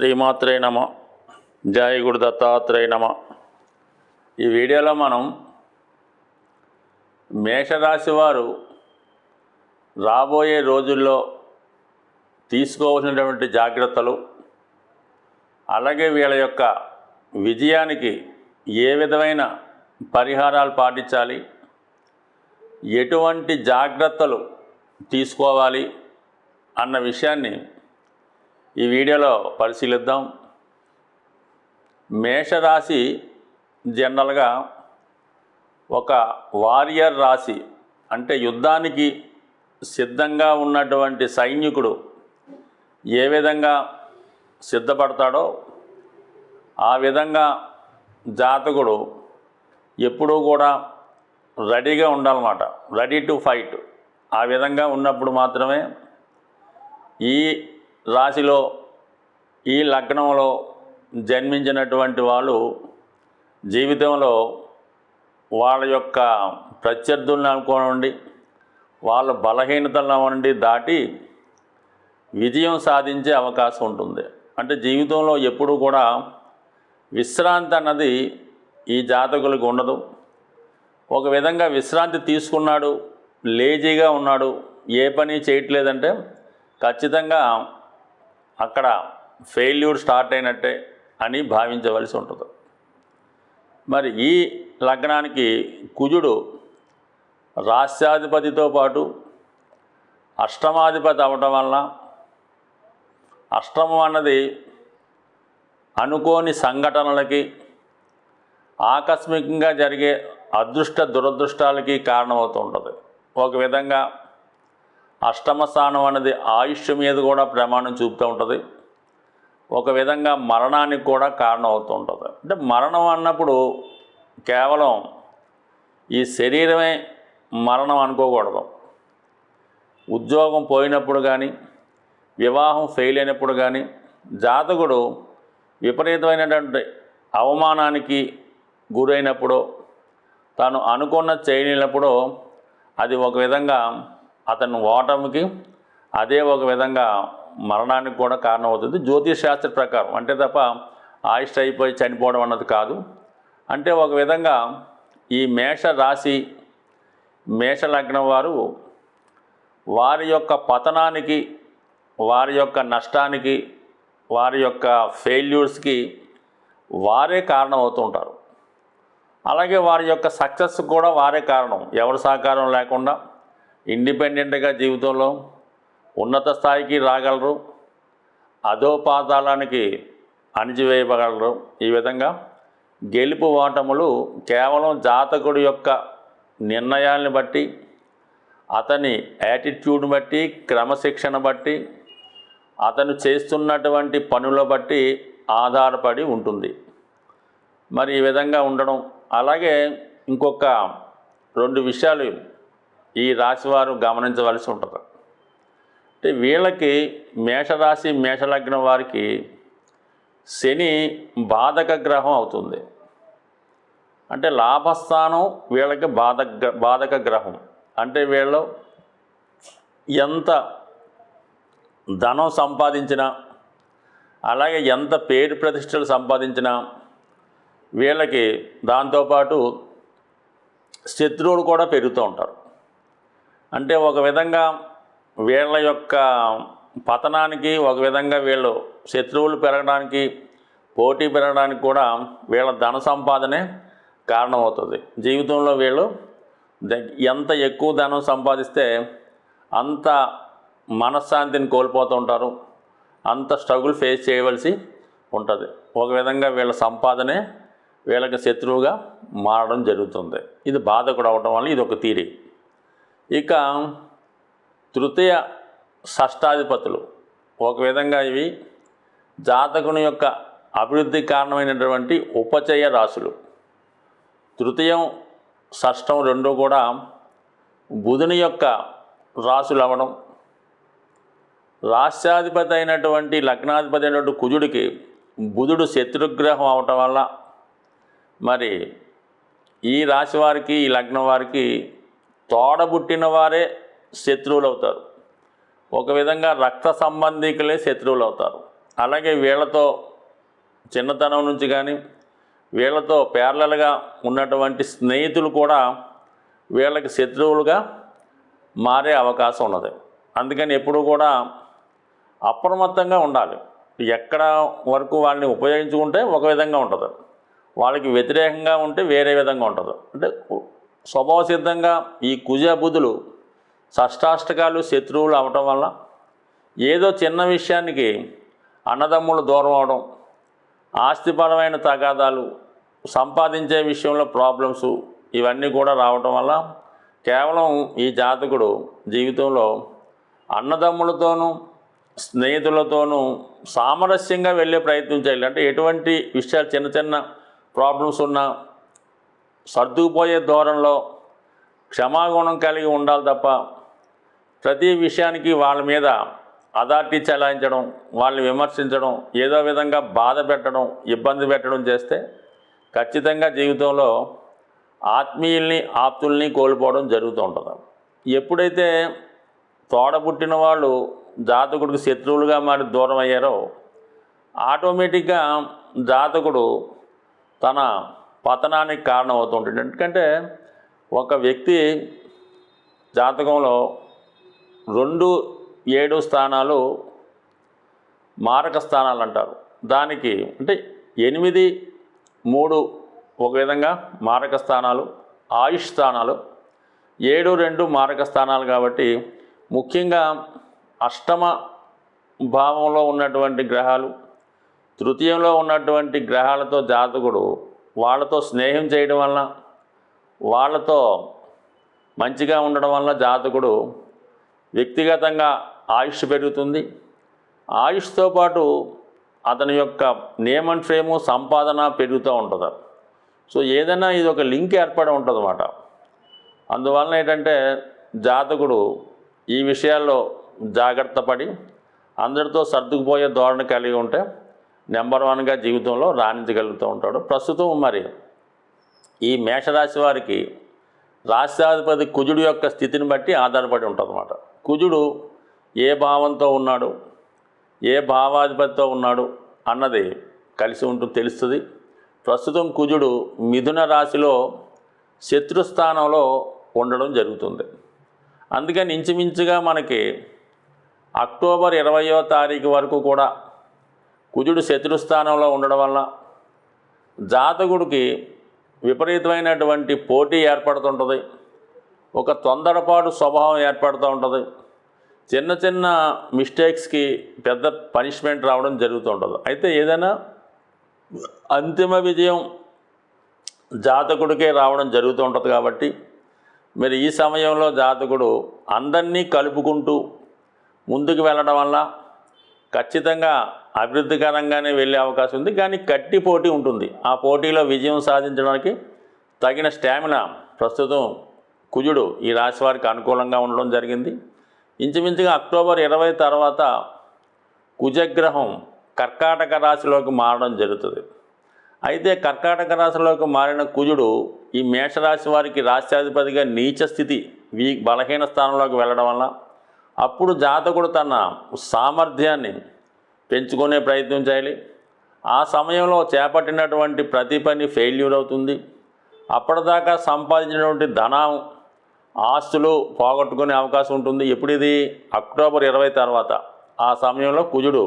శ్రీమాత్రే నమ. జయ గురు దత్తాత్రేయ నమ. ఈ వీడియోలో మనం మేషరాశి వారు రాబోయే రోజుల్లో తీసుకోవాల్సినటువంటి జాగ్రత్తలు, అలాగే వీళ్ళ యొక్క విజయానికి ఏ విధమైన పరిహారాలు పాటించాలి, ఎటువంటి జాగ్రత్తలు తీసుకోవాలి అన్న విషయాన్ని ఈ వీడియోలో పరిశీలిద్దాం. మేషరాశి జనరల్గా ఒక వారియర్ రాశి, అంటే యుద్ధానికి సిద్ధంగా ఉన్నటువంటి సైనికుడు ఏ విధంగా సిద్ధపడతాడో ఆ విధంగా జాతకుడు ఎప్పుడూ కూడా రెడీగా ఉండాలన్నమాట. Ready to fight. ఆ విధంగా ఉన్నప్పుడు మాత్రమే ఈ రాశిలో ఈ లగ్నంలో జన్మించినటువంటి వాళ్ళు జీవితంలో వాళ్ళ యొక్క ప్రత్యర్థులను అనుకోనండి, వాళ్ళ బలహీనతలను అవ్వండి దాటి విజయం సాధించే అవకాశం ఉంటుంది. అంటే జీవితంలో ఎప్పుడు కూడా విశ్రాంతి అన్నది ఈ జాతకులకు ఉండదు. ఒక విధంగా విశ్రాంతి తీసుకున్నాడు, లేజీగా ఉన్నాడు, ఏ పని చేయట్లేదంటే ఖచ్చితంగా అక్కడ ఫెయిల్యూర్ స్టార్ట్ అయినట్టే అని భావించవలసి ఉంటుంది. మరి ఈ లగ్నానికి కుజుడు రాస్యాధిపతితో పాటు అష్టమాధిపతి అవటం వలన అష్టమం అన్నది అనుకోని సంఘటనలకి, ఆకస్మికంగా జరిగే అదృష్ట దురదృష్టాలకి కారణమవుతూ ఉంటుంది. ఒక విధంగా అష్టమ స్థానం అనేది ఆయుష్ మీద కూడా ప్రమాణం చూపుతూ ఉంటుంది. ఒక విధంగా మరణానికి కూడా కారణం అవుతూ ఉంటుంది. అంటే మరణం అన్నప్పుడు కేవలం ఈ శరీరమే మరణం అనుకోకూడదు. ఉద్యోగం పోయినప్పుడు కానీ, వివాహం ఫెయిల్ అయినప్పుడు కానీ, జాతకుడు విపరీతమైనటువంటి అవమానానికి గురైనప్పుడు, తాను అనుకున్న చేయలేనప్పుడు అది ఒక విధంగా అతను ఓటమికి, అదే ఒక విధంగా మరణానికి కూడా కారణమవుతుంది జ్యోతిష్ శాస్త్ర ప్రకారం. అంటే తప్ప ఆయుష్ అయిపోయి చనిపోవడం అన్నది కాదు. అంటే ఒక విధంగా ఈ మేష రాశి, మేష లగ్నం వారు వారి యొక్క పతనానికి, వారి యొక్క నష్టానికి, వారి యొక్క ఫెయిల్యూర్స్కి వారే కారణం అవుతుంటారు. అలాగే వారి యొక్క సక్సెస్ కూడా వారే కారణం. ఎవరి సహకారం లేకుండా ఇండిపెండెంట్గా జీవితంలో ఉన్నత స్థాయికి రాగలరు, అధోపాతాళానికి అణిచివేయగలరు. ఈ విధంగా గెలుపు ఓటములు కేవలం జాతకుడి యొక్క నిర్ణయాలను బట్టి, అతని యాటిట్యూడ్ని బట్టి, క్రమశిక్షణ బట్టి, అతను చేస్తున్నటువంటి పనుల బట్టి ఆధారపడి ఉంటుంది. మరి ఈ విధంగా ఉండడం. అలాగే ఇంకొక 2 విషయాలు ఈ రాశివారు గమనించవలసి ఉంటుంది. అంటే వీళ్ళకి మేషరాశి, మేషలగ్నం వారికి శని బాధక గ్రహం అవుతుంది. అంటే లాభస్థానం వీళ్ళకి బాధక గ్రహం. అంటే వీళ్ళు ఎంత ధనం సంపాదించినా, అలాగే ఎంత పేరు ప్రతిష్టలు సంపాదించినా వీళ్ళకి దాంతోపాటు శత్రువులు కూడా పెరుగుతూ ఉంటారు. అంటే ఒక విధంగా వీళ్ళ యొక్క పతనానికి, ఒక విధంగా వీళ్ళు శత్రువులు పెరగడానికి, పోటీ పెరగడానికి కూడా వీళ్ళ ధన సంపాదనే కారణమవుతుంది. జీవితంలో వీళ్ళు ఎంత ఎక్కువ ధనం సంపాదిస్తే అంత మనశ్శాంతిని కోల్పోతూ ఉంటారు, అంత స్ట్రగుల్ ఫేస్ చేయవలసి ఉంటుంది. ఒక విధంగా వీళ్ళ సంపాదనే వీళ్ళకి శత్రువుగా మారడం జరుగుతుంది. ఇది బాధకుడు అవటం వల్ల ఇది ఒక థీరీ. ఇక తృతీయ షష్టాధిపతులు ఒక విధంగా ఇవి జాతకుని యొక్క అభివృద్ధికి కారణమైనటువంటి ఉపచయ రాశులు. తృతీయం, షష్టం 2 కూడా బుధుని యొక్క రాశులు అవ్వడం. రాష్ట్రాధిపతి అయినటువంటి లగ్నాధిపతి అయినటువంటి కుజుడికి బుధుడు శత్రుగ్రహం అవటం వల్ల మరి ఈ రాశి వారికి, ఈ లగ్నం వారికి తోడబుట్టిన వారే శత్రువులు అవుతారు. ఒక విధంగా రక్త సంబంధికులే శత్రువులు అవుతారు. అలాగే వీళ్ళతో చిన్నతనం నుంచి కానీ వీళ్ళతో ప్యారలల్గా ఉన్నటువంటి స్నేహితులు కూడా వీళ్ళకి శత్రువులుగా మారే అవకాశం ఉన్నది. అందుకని ఎప్పుడు కూడా అప్రమత్తంగా ఉండాలి. ఎక్కడ వరకు వాళ్ళని ఉపయోగించుకుంటే ఒక విధంగా ఉంటుంది, వాళ్ళకి వ్యతిరేకంగా ఉంటే వేరే విధంగా ఉంటుంది. అంటే స్వభావ సిద్ధంగా ఈ కుజ బుధులు షష్టాష్టకాలు శత్రువులు అవటం వల్ల ఏదో చిన్న విషయానికి అన్నదమ్ములు దూరం అవడం, ఆస్తిపరమైన తగాదాలు, సంపాదించే విషయంలో ప్రాబ్లమ్స్ ఇవన్నీ కూడా రావటం వల్ల కేవలం ఈ జాతకుడు జీవితంలో అన్నదమ్ములతోనూ స్నేహితులతోనూ సామరస్యంగా వెళ్ళే ప్రయత్నం చేయాలి. అంటే ఎటువంటి విషయాలు చిన్న చిన్న ప్రాబ్లమ్స్ ఉన్నా సర్దుకుపోయే ధోరణిలో క్షమాగుణం కలిగి ఉండాలి తప్ప ప్రతి విషయానికి వాళ్ళ మీద అథారిటీ చెలాయించడం, వాళ్ళని విమర్శించడం, ఏదో విధంగా బాధ పెట్టడం, ఇబ్బంది పెట్టడం చేస్తే ఖచ్చితంగా జీవితంలో ఆత్మీయుల్ని ఆప్తుల్ని కోల్పోవడం జరుగుతూ ఉంటుంది. ఎప్పుడైతే తోడబుట్టిన వాళ్ళు జాతకుడికి శత్రువులుగా మారి దూరం అయ్యారో ఆటోమేటిక్గా జాతకుడు తన పతనానికి కారణం అవుతుంటాడు. ఎందుకంటే ఒక వ్యక్తి జాతకంలో 2, 7 స్థానాలు మారక స్థానాలు అంటారు. దానికి అంటే 8, 3 ఒక విధంగా మారక స్థానాలు, ఆయుష్ స్థానాలు, 7, 2 మారక స్థానాలు. కాబట్టి ముఖ్యంగా అష్టమ భావంలో ఉన్నటువంటి గ్రహాలు, తృతీయంలో ఉన్నటువంటి గ్రహాలతో జాతకుడు వాళ్ళతో స్నేహం చేయడం వలన, వాళ్ళతో మంచిగా ఉండడం వల్ల జాతకుడు వ్యక్తిగతంగా ఆయుష్ పెరుగుతుంది. ఆయుష్తో పాటు అతని యొక్క నేమ్ అండ్ ఫేము, సంపాదన పెరుగుతూ ఉంటుంది. సో ఏదైనా ఇది ఒక లింక్ ఏర్పడి ఉంటుంది అన్నమాట. అందువలన ఏంటంటే జాతకుడు ఈ విషయాల్లో జాగ్రత్త పడి అందరితో సర్దుకుపోయే ధోరణి కలిగి ఉంటే నెంబర్ 1గా జీవితంలో రాణించగలుగుతూ ఉంటాడు. ప్రస్తుతం మరి ఈ మేషరాశి వారికి రాష్ట్రాధిపతి కుజుడు యొక్క స్థితిని బట్టి ఆధారపడి ఉంటుందన్నమాట. కుజుడు ఏ భావంతో ఉన్నాడు, ఏ భావాధిపతితో ఉన్నాడు అన్నది కలిసి ఉంటుంది, తెలుస్తుంది. ప్రస్తుతం కుజుడు మిథున రాశిలో శత్రుస్థానంలో ఉండడం జరుగుతుంది. అందుకని ఇంచుమించుగా మనకి అక్టోబర్ 20వ తారీఖు వరకు కూడా కుజుడు శత్రుస్థానంలో ఉండడం వల్ల జాతకుడికి విపరీతమైనటువంటి పోటీ ఏర్పడుతుంటుంది. ఒక తొందరపాటు స్వభావం ఏర్పడుతూ ఉంటుంది. చిన్న చిన్న మిస్టేక్స్కి పెద్ద పనిష్మెంట్ రావడం జరుగుతూ ఉంటుంది. అయితే ఏదైనా అంతిమ విజయం జాతకుడికే రావడం జరుగుతూ ఉంటుంది. కాబట్టి మరి ఈ సమయంలో జాతకుడు అందరినీ కలుపుకుంటూ ముందుకు వెళ్ళడం వల్ల ఖచ్చితంగా అభివృద్ధికరంగానే వెళ్ళే అవకాశం ఉంది. కానీ గట్టి పోటీ ఉంటుంది. ఆ పోటీలో విజయం సాధించడానికి తగిన స్టామినా ప్రస్తుతం కుజుడు ఈ రాశి వారికి అనుకూలంగా ఉండడం జరిగింది. ఇంచుమించుగా అక్టోబర్ 20 తర్వాత కుజగ్రహం కర్కాటక రాశిలోకి మారడం జరుగుతుంది. అయితే కర్కాటక రాశిలోకి మారిన కుజుడు ఈ మేషరాశి వారికి రాష్ట్రాధిపతిగా నీచ స్థితి బలహీన స్థానంలోకి వెళ్ళడం వల్ల అప్పుడు జాతకుడు తన సామర్థ్యాన్ని పెంచుకునే ప్రయత్నం చేయాలి. ఆ సమయంలో చేపట్టినటువంటి ప్రతి పని ఫెయిల్యూర్ అవుతుంది. అప్పటిదాకా సంపాదించినటువంటి ధనం, ఆస్తులు పోగొట్టుకునే అవకాశం ఉంటుంది. ఎప్పుడు ఇది అక్టోబర్ 20 తర్వాత. ఆ సమయంలో కుజుడు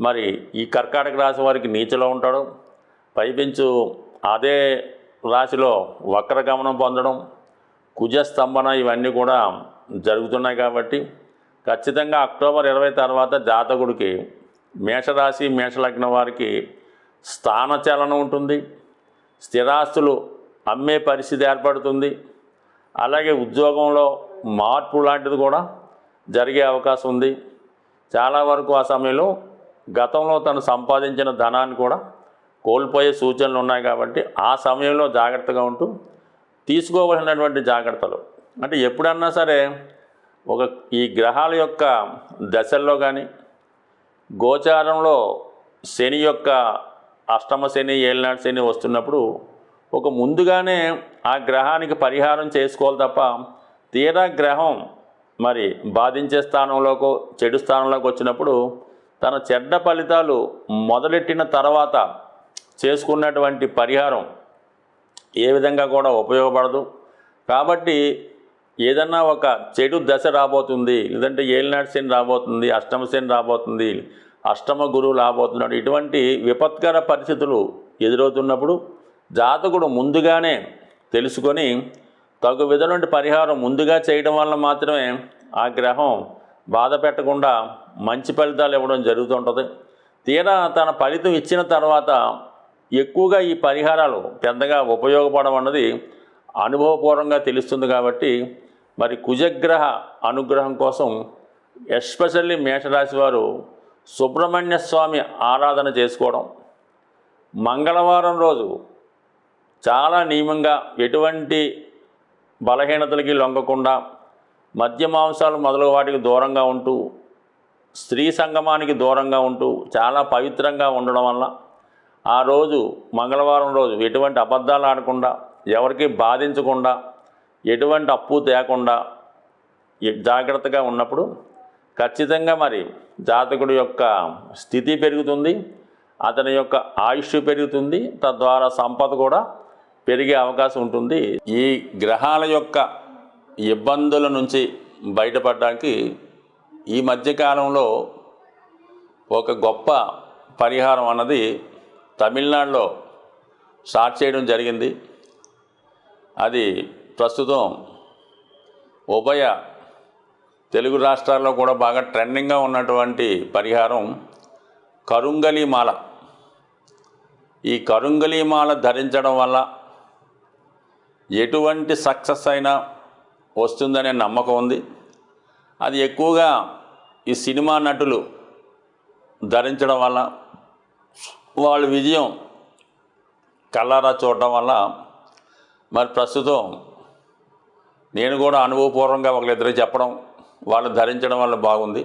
మరి ఈ కర్కాటక రాశి వారికి నీచలో ఉంటాడు. పైపెంచు అదే రాశిలో వక్రగమనం పొందడం, కుజస్తంభన ఇవన్నీ కూడా జరుగుతున్నాయి. కాబట్టి ఖచ్చితంగా అక్టోబర్ 20 తర్వాత జాతకుడికి మేషరాశి మేషలగ్నం వారికి స్థానచలనం ఉంటుంది. స్థిరాస్తులు అమ్మే పరిస్థితి ఏర్పడుతుంది. అలాగే ఉద్యోగంలో మార్పు లాంటిది కూడా జరిగే అవకాశం ఉంది. చాలా వరకు ఆ సమయంలో గతంలో తను సంపాదించిన ధనాన్ని కూడా కోల్పోయే సూచనలు ఉన్నాయి. కాబట్టి ఆ సమయంలో జాగ్రత్తగా ఉంటూ తీసుకోవలసినటువంటి జాగ్రత్తలు అంటే ఎప్పుడన్నా సరే ఈ గ్రహాల యొక్క దశల్లో కానీ గోచారంలో శని యొక్క అష్టమ శని, ఏలినాటి శని వస్తున్నప్పుడు ముందుగానే ఆ గ్రహానికి పరిహారం చేసుకోవాలి తప్ప తీరా గ్రహం మరి బాధించే స్థానంలోకో చెడు స్థానంలోకి వచ్చినప్పుడు తన చెడ్డ ఫలితాలు మొదలెట్టిన తర్వాత చేసుకున్నటువంటి పరిహారం ఏ విధంగా కూడా ఉపయోగపడదు. కాబట్టి ఏదన్నా ఒక చెడు దశ రాబోతుంది, లేదంటే ఏలినాటి శని రాబోతుంది, అష్టమ శని రాబోతుంది, అష్టమ గురువు రాబోతున్నాడు, ఇటువంటి విపత్కర పరిస్థితులు ఎదురవుతున్నప్పుడు జాతకుడు ముందుగానే తెలుసుకొని తగు విధమైన పరిహారం ముందుగా చేయడం వల్ల మాత్రమే ఆ గ్రహం బాధ పెట్టకుండా మంచి ఫలితాలు ఇవ్వడం జరుగుతుంటుంది. తీరా తన ఫలితం ఇచ్చిన తర్వాత ఎక్కువగా ఈ పరిహారాలు పెద్దగా ఉపయోగపడమన్నది అనుభవపూర్వకంగా తెలుస్తుంది. కాబట్టి మరి కుజగ్రహ అనుగ్రహం కోసం ఎస్పెషల్లీ మేషరాశి వారు సుబ్రహ్మణ్య స్వామి ఆరాధన చేసుకోవడం, మంగళవారం రోజు చాలా నియమంగా ఎటువంటి బలహీనతలకి లొంగకుండా మద్య మాంసాలు మొదలగు వాటికి దూరంగా ఉంటూ స్త్రీ సంగమానికి దూరంగా ఉంటూ చాలా పవిత్రంగా ఉండడం వల్ల ఆ రోజు మంగళవారం రోజు ఎటువంటి అబద్ధాలు ఆడకుండా, ఎవరికి బాధించకుండా, ఎటువంటి అప్పు తేకుండా జాగ్రత్తగా ఉన్నప్పుడు ఖచ్చితంగా మరి జాతకుడి యొక్క స్థితి పెరుగుతుంది, అతని యొక్క ఆయుష్ పెరుగుతుంది, తద్వారా సంపద కూడా పెరిగే అవకాశం ఉంటుంది. ఈ గ్రహాల యొక్క ఇబ్బందుల నుంచి బయటపడడానికి ఈ మధ్యకాలంలో ఒక గొప్ప పరిహారం అన్నది తమిళనాడులో స్టార్ట్ చేయడం జరిగింది. అది ప్రస్తుతం ఉభయ తెలుగు రాష్ట్రాల్లో కూడా బాగా ట్రెండింగ్గా ఉన్నటువంటి పరిహారం కరుంగలి మాల. ఈ కరుంగలి మాల ధరించడం వల్ల ఎటువంటి సక్సెస్ అయినా వస్తుందనే నమ్మకం ఉంది. అది ఎక్కువగా ఈ సినిమా నటులు ధరించడం వల్ల వాళ్ళ విజయం కళ్ళారా చూడటం వల్ల మరి ప్రస్తుతం నేను కూడా అనుభవపూర్వకంగా ఒకరిద్దరికి చెప్పడం, వాళ్ళు ధరించడం వల్ల బాగుంది.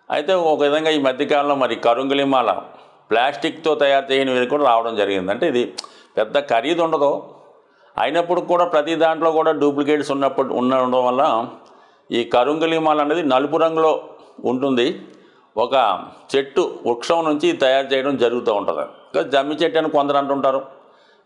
అయితే ఒక విధంగా ఈ మధ్యకాలంలో మరి కరుంగలి మాల ప్లాస్టిక్తో తయారు చేయనివి కూడా రావడం జరిగింది. అంటే ఇది పెద్ద ఖరీదు ఉండదు, అయినప్పుడు కూడా ప్రతి దాంట్లో కూడా డూప్లికేట్స్ ఉండడం వల్ల ఈ కరుంగలి మాల అనేది నలుపు రంగులో ఉంటుంది. ఒక చెట్టు వృక్షం నుంచి తయారు చేయడం జరుగుతూ ఉంటుంది. జమ్మి చెట్టు అని కొందరు అంటుంటారు,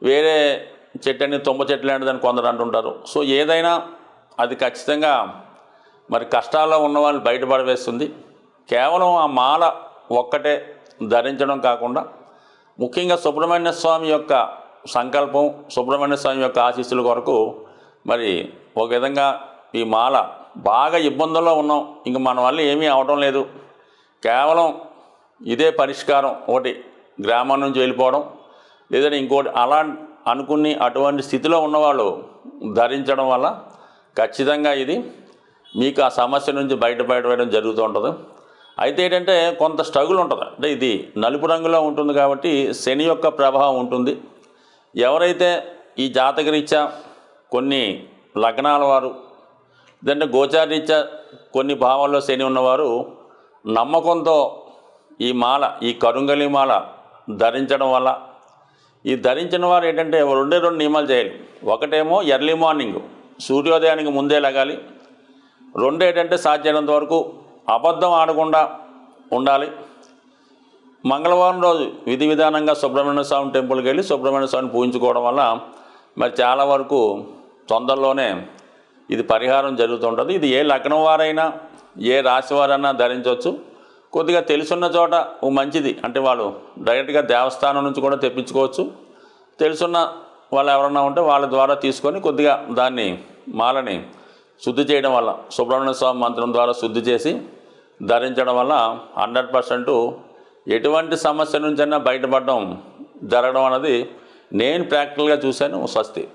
వేరే చెట్టు అని తుమ్మ చెట్టు లాంటిదని కొందరు అంటుంటారు. సో ఏదైనా అది ఖచ్చితంగా మరి కష్టాల్లో ఉన్న వాళ్ళు బయటపడవేస్తుంది. కేవలం ఆ మాల ఒక్కటే ధరించడం కాకుండా ముఖ్యంగా సుబ్రహ్మణ్య స్వామి యొక్క సంకల్పం, సుబ్రహ్మణ్య స్వామి యొక్క ఆశీస్సుల కొరకు మరి ఒక విధంగా ఈ మాల బాగా ఇబ్బందుల్లో ఉన్నాం, ఇంక మన వల్ల ఏమీ అవడం లేదు, కేవలం ఇదే పరిష్కారం, ఒకటి గ్రామం నుంచి వెళ్ళిపోవడం, లేదంటే ఇంకోటి అలా అనుకుని అటువంటి స్థితిలో ఉన్నవాళ్ళు ధరించడం వల్ల ఖచ్చితంగా ఇది మీకు ఆ సమస్య నుంచి బయటపడడం జరుగుతూ ఉంటుంది. అయితే ఏంటంటే కొంత స్ట్రగుల్ ఉంటుంది. అంటే ఇది నలుపు రంగులో ఉంటుంది కాబట్టి శని యొక్క ప్రభావం ఉంటుంది. ఎవరైతే ఈ జాతకరీత్యా కొన్ని లగ్నాల వారు, లేదంటే గోచారరీత్యా కొన్ని భావాల్లో శని ఉన్నవారు నమ్మకంతో ఈ మాల, ఈ కరుంగలి మాల ధరించడం వల్ల, ఈ ధరించిన వారు ఏంటంటే రెండు నియమాలు చేయాలి. ఒకటేమో ఎర్లీ మార్నింగ్ సూర్యోదయానికి ముందే లగాలి. రెండు ఏంటంటే సాధ్యమైనంత వరకు అబద్ధం ఆడకుండా ఉండాలి. మంగళవారం రోజు విధి విధానంగా సుబ్రహ్మణ్య స్వామి టెంపుల్కి వెళ్ళి సుబ్రహ్మణ్య స్వామిని పూజించుకోవడం వల్ల మరి చాలా వరకు తొందరలోనే ఇది పరిహారం జరుగుతుంటుంది. ఇది ఏ లగ్నం వారైనా ఏ రాశి వారైనా ధరించవచ్చు. కొద్దిగా తెలుసున్న చోట మంచిది, అంటే వాళ్ళు డైరెక్ట్గా దేవస్థానం నుంచి కూడా తెప్పించుకోవచ్చు. తెలుసున్న వాళ్ళు ఎవరన్నా ఉంటే వాళ్ళ ద్వారా తీసుకొని కొద్దిగా దాన్ని మాలని శుద్ధి చేయడం వల్ల, సుబ్రహ్మణ్య స్వామి మంత్రం ద్వారా శుద్ధి చేసి ధరించడం వల్ల 100% ఎటువంటి సమస్య నుంచైనా బయటపడడం జరగడం అనేది నేను ప్రాక్టికల్గా చూశాను. స్వస్తి.